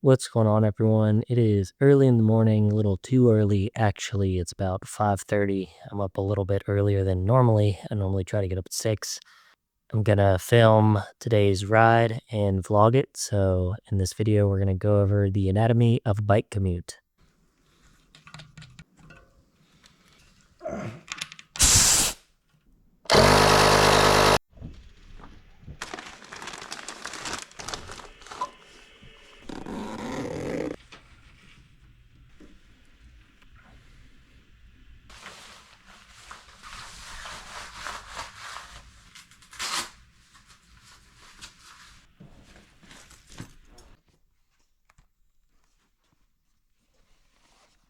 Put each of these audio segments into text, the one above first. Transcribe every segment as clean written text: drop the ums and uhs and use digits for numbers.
What's going on, everyone? It is early in the morning, a little too early actually. It's about 5:30. I'm up a little bit earlier than normally. I normally try to get up at 6. I'm gonna film today's ride and vlog it. So in this video, we're gonna go over the anatomy of a bike commute.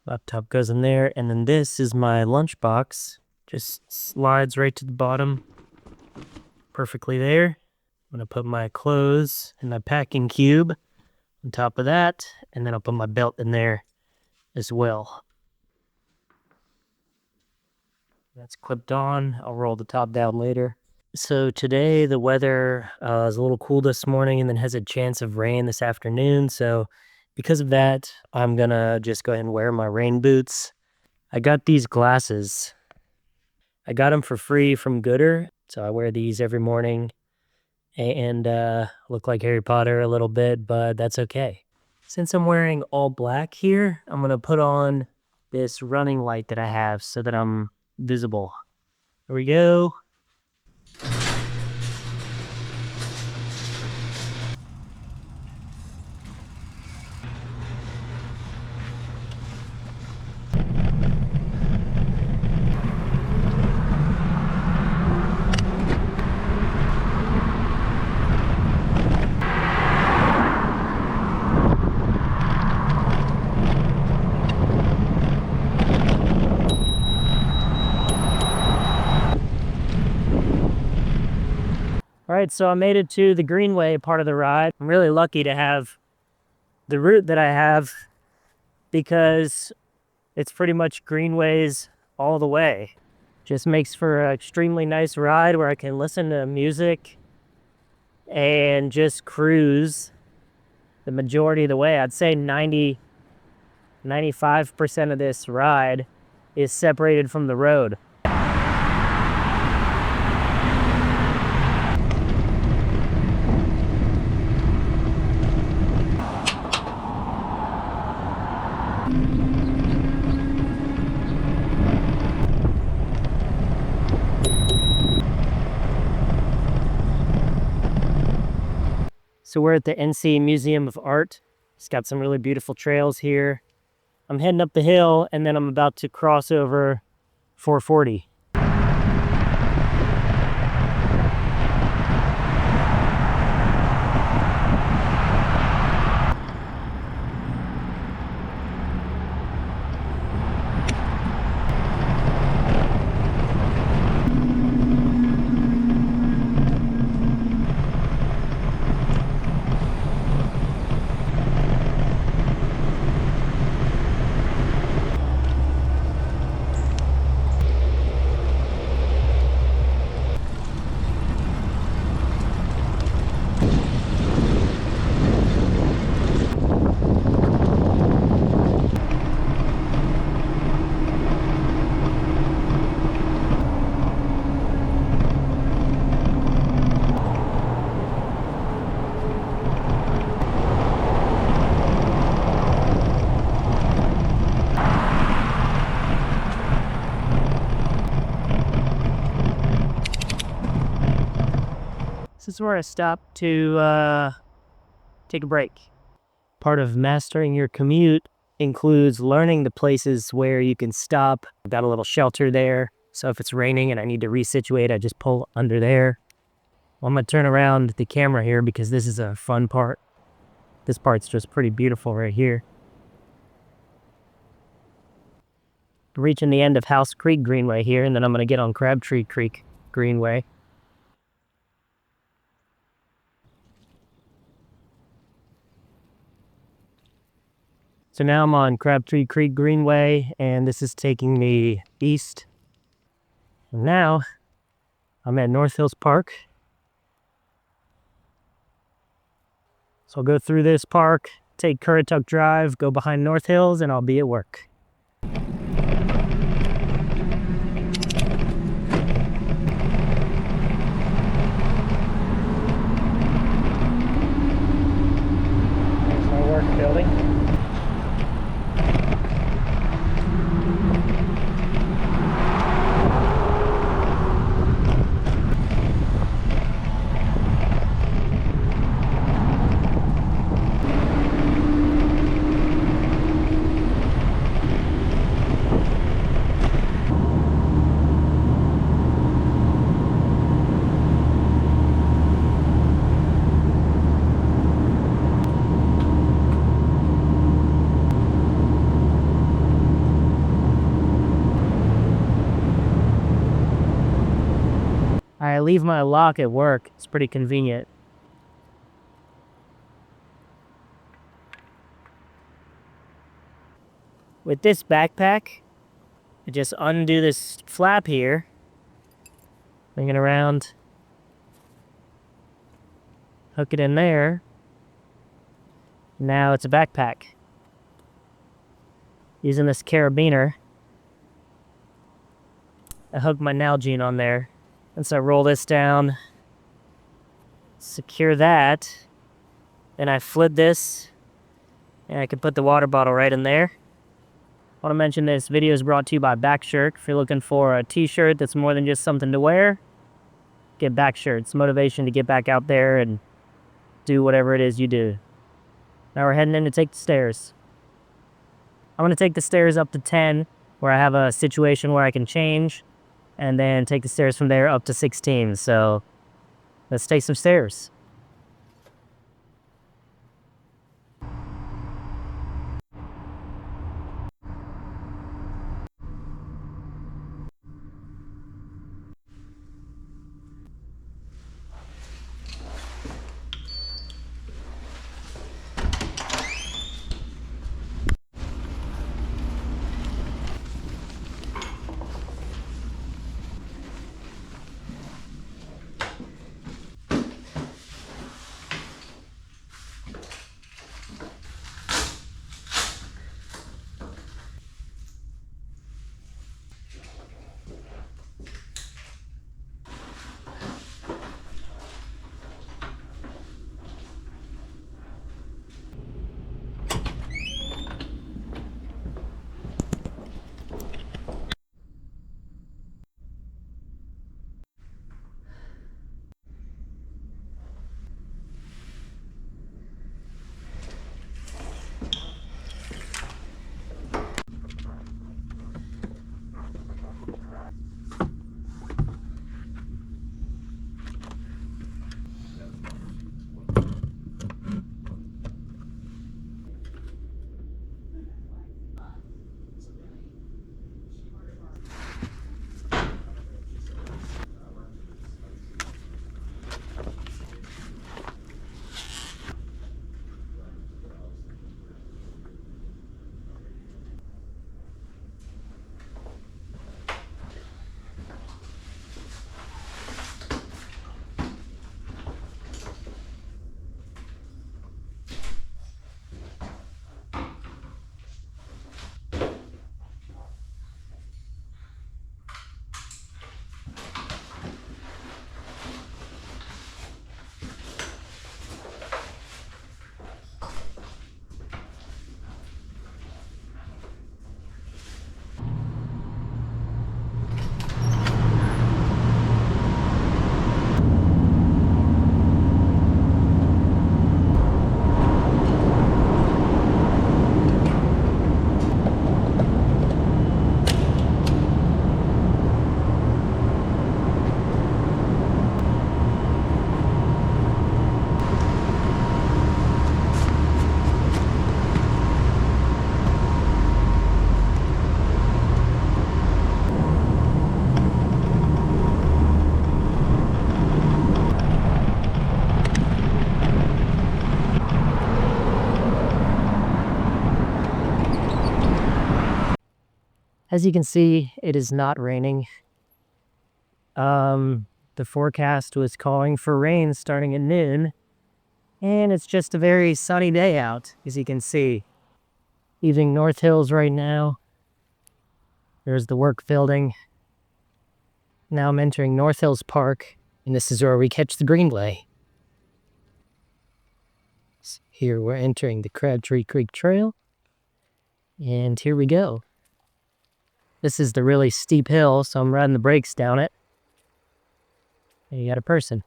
Laptop goes in there, and then this is my lunchbox. Just slides right to the bottom, perfectly there. I'm gonna put my clothes in my packing cube on top of that, and then I'll put my belt in there as well. That's clipped on. I'll roll the top down later. So today the weather is a little cool this morning and then has a chance of rain this afternoon. So because of that, I'm gonna just go ahead and wear my rain boots. I got these glasses. I got them for free from Gooder. So I wear these every morning and look like Harry Potter a little bit, but that's okay. Since I'm wearing all black here, I'm gonna put on this running light that I have so that I'm visible. Here we go. All right, so I made it to the Greenway part of the ride. I'm really lucky to have the route that I have because it's pretty much Greenways all the way. Just makes for an extremely nice ride where I can listen to music and just cruise the majority of the way. I'd say 95% of this ride is separated from the road. So we're at the NC Museum of Art. It's got some really beautiful trails here. I'm heading up the hill and then I'm about to cross over 440. This is where I stopped to take a break. Part of mastering your commute includes learning the places where you can stop. I've got a little shelter there, so if it's raining and I need to resituate, I just pull under there. Well, I'm gonna turn around the camera here because this is a fun part. This part's just pretty beautiful right here. Reaching the end of House Creek Greenway here, and then I'm gonna get on Crabtree Creek Greenway. So now I'm on Crabtree Creek Greenway, and this is taking me east. And now I'm at North Hills Park. So I'll go through this park, take Currituck Drive, go behind North Hills, and I'll be at work. There's my work building. I leave my lock at work. It's pretty convenient. With this backpack, I just undo this flap here, bring it around, hook it in there. Now it's a backpack. Using this carabiner, I hook my Nalgene on there. And so I roll this down, secure that, then I flip this, and I can put the water bottle right in there. I want to mention this video is brought to you by Backshirt. If you're looking for a t-shirt that's more than just something to wear, get Backshirt. It's motivation to get back out there and do whatever it is you do. Now we're heading in to take the stairs. I'm going to take the stairs up to 10, where I have a situation where I can change, and then take the stairs from there up to 16. So let's take some stairs. As you can see, it is not raining. The forecast was calling for rain starting at noon, And it's just a very sunny day out, as you can see. Leaving North Hills right now. There's the work building. Now I'm entering North Hills Park, and this is where we catch the Greenway. So here we're entering the Crabtree Creek Trail, and here we go. This is the really steep hill, so I'm riding the brakes down it. And you got a person.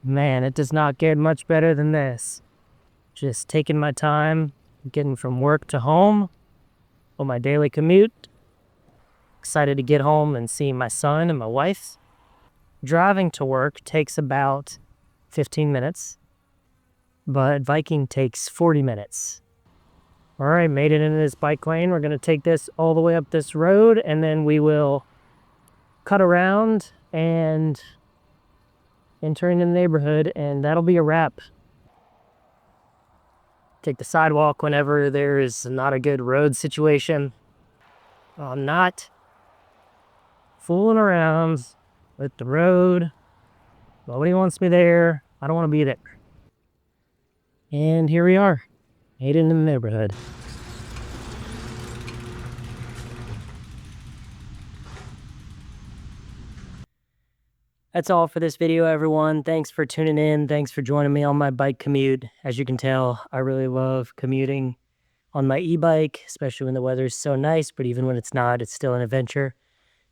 Man, it does not get much better than this. Just taking my time, getting from work to home on my daily commute. Excited to get home and see my son and my wife. Driving to work takes about 15 minutes, but Viking takes 40 minutes. All right, made it into this bike lane. We're going to take this all the way up this road, and then we will cut around and enter into the neighborhood, and that'll be a wrap. Take the sidewalk whenever there is not a good road situation. I'm not fooling around with the road. Nobody wants me there. I don't want to be there. And here we are, made it into the neighborhood. That's all for this video, everyone. Thanks for tuning in. Thanks for joining me on my bike commute. As you can tell, I really love commuting on my e-bike, especially when the weather is so nice, but even when it's not, it's still an adventure.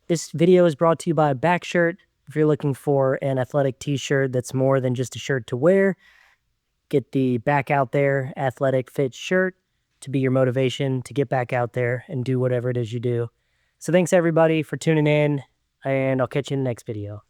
This video is brought to you by Backshirt. If you're looking for an athletic t-shirt that's more than just a shirt to wear, get the Back Out There athletic fit shirt to be your motivation to get back out there and do whatever it is you do. So thanks everybody for tuning in, and I'll catch you in the next video.